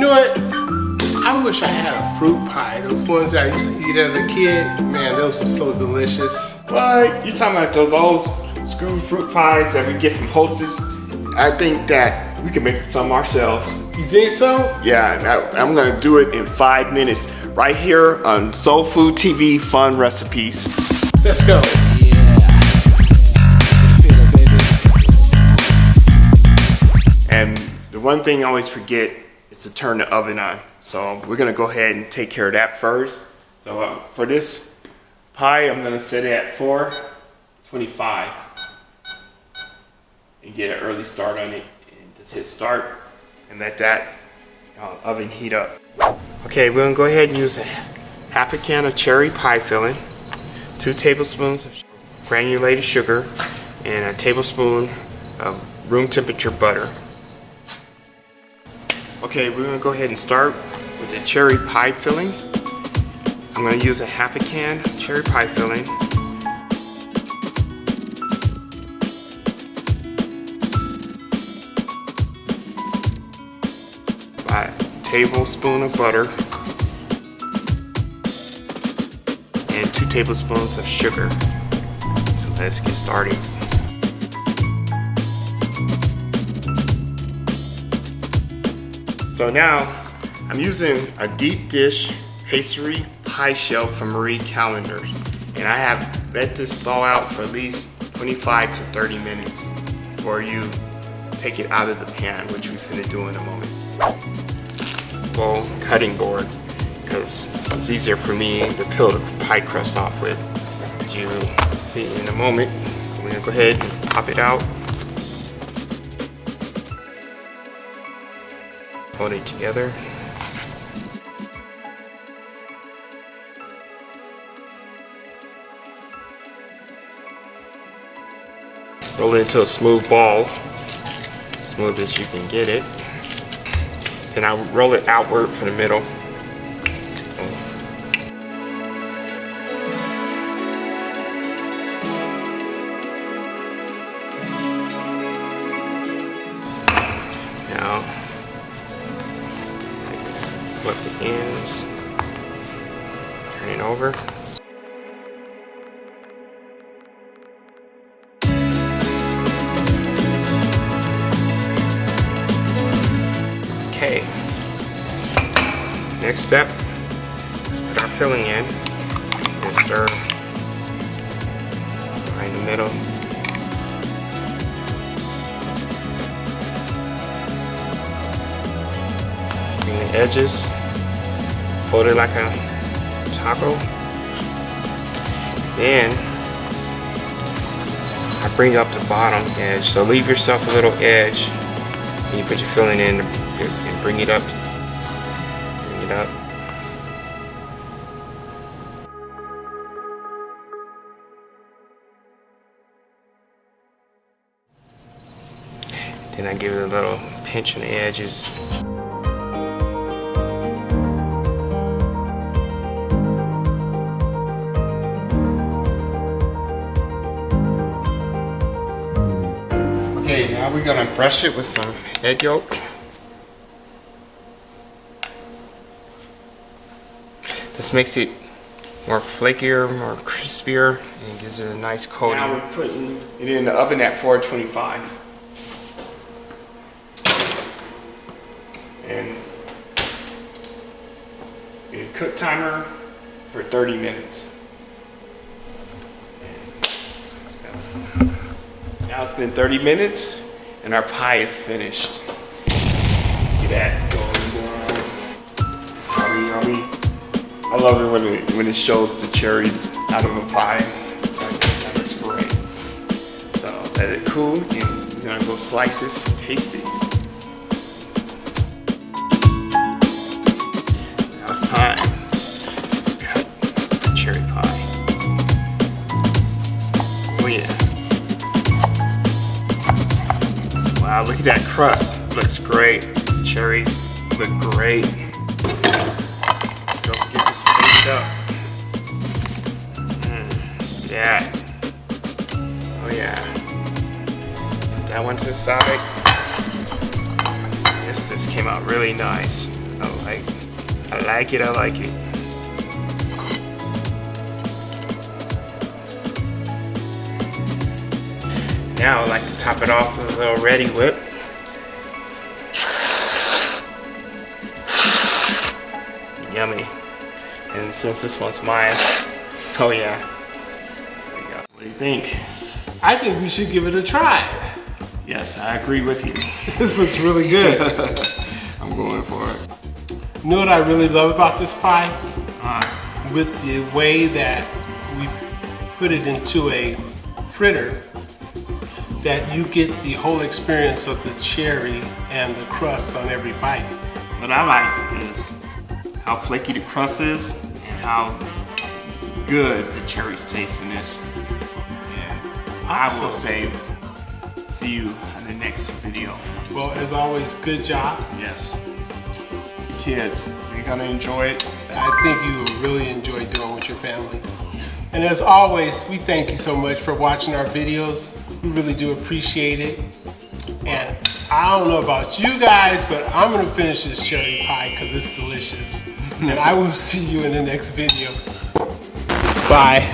know what? I wish I had a fruit pie. Those ones that I used to eat as a kid. Man, those were so delicious. What? You talking about those old school fruit pies that we get from Hostess? I think that we can make some ourselves. You think so? Yeah, I'm gonna do it in 5 minutes right here on Soul Food TV Fun Recipes. Let's go. And the one thing I always forget is to turn the oven on. So we're gonna go ahead and take care of that first. So for this pie, I'm gonna set it at 425 and get an early start on it. And just hit start and let that oven heat up. Okay, we're gonna go ahead and use half a can of cherry pie filling, 2 tablespoons of granulated sugar, and a tablespoon of room temperature butter. Okay, we're gonna go ahead and start with the cherry pie filling. I'm gonna use a half a can cherry pie filling. A tablespoon of butter and 2 tablespoons of sugar. So let's get started. So now I'm using a deep dish pastry pie shell from Marie Callender's, and I have let this thaw out for at least 25 to 30 minutes before you take it out of the pan, which we're gonna do in a moment. Bowl cutting board, because it's easier for me to peel the pie crust off with, as you see in a moment. So we're gonna go ahead and pop it out. Hold it together. Roll it into a smooth ball, as smooth as you can get it. Then I roll it outward from the middle. Now, flip the ends, turn it over. Okay, next step, let's put our filling in and stir right in the middle. Bring the edges, fold it like a taco. Then I bring up the bottom edge, so leave yourself a little edge. And you put your filling in and bring it up. Bring it up. Then I give it a little pinch on the edges. Okay, now we're gonna brush it with some egg yolk. This makes it more flakier, more crispier, and gives it a nice coating. Now we're putting it in the oven at 425. And a cook timer for 30 minutes. Now it's been 30 minutes and our pie is finished. Look at that going down. Yummy. I love it when it shows the cherries out of a pie. That looks great. So let it cool and we're gonna go slice this and taste it. Now it's time to cut the cherry pie. Oh yeah. Wow, look at that crust. Looks great. The cherries look great. Let's go get this baked up. Look at that. Oh yeah. Put that one to the side. This came out really nice. I like it, I like it. Now I like to top it off with a little Ready Whip. Yummy. And since this one's mine, oh yeah. There you go. What do you think? I think we should give it a try. Yes, I agree with you. This looks really good. I'm going for it. You know what I really love about this pie? With the way that we put it into a fritter, that you get the whole experience of the cherry and the crust on every bite. What I like is how flaky the crust is and how good the cherries taste in this. Yeah. I will say, see you in the next video. Well, as always, good job. Yes. Kids, they're gonna enjoy it. I think you will really enjoy doing with your family. And as always, we thank you so much for watching our videos. We really do appreciate it. And I don't know about you guys, but I'm gonna finish this cherry pie because it's delicious. And I will see you in the next video. Bye.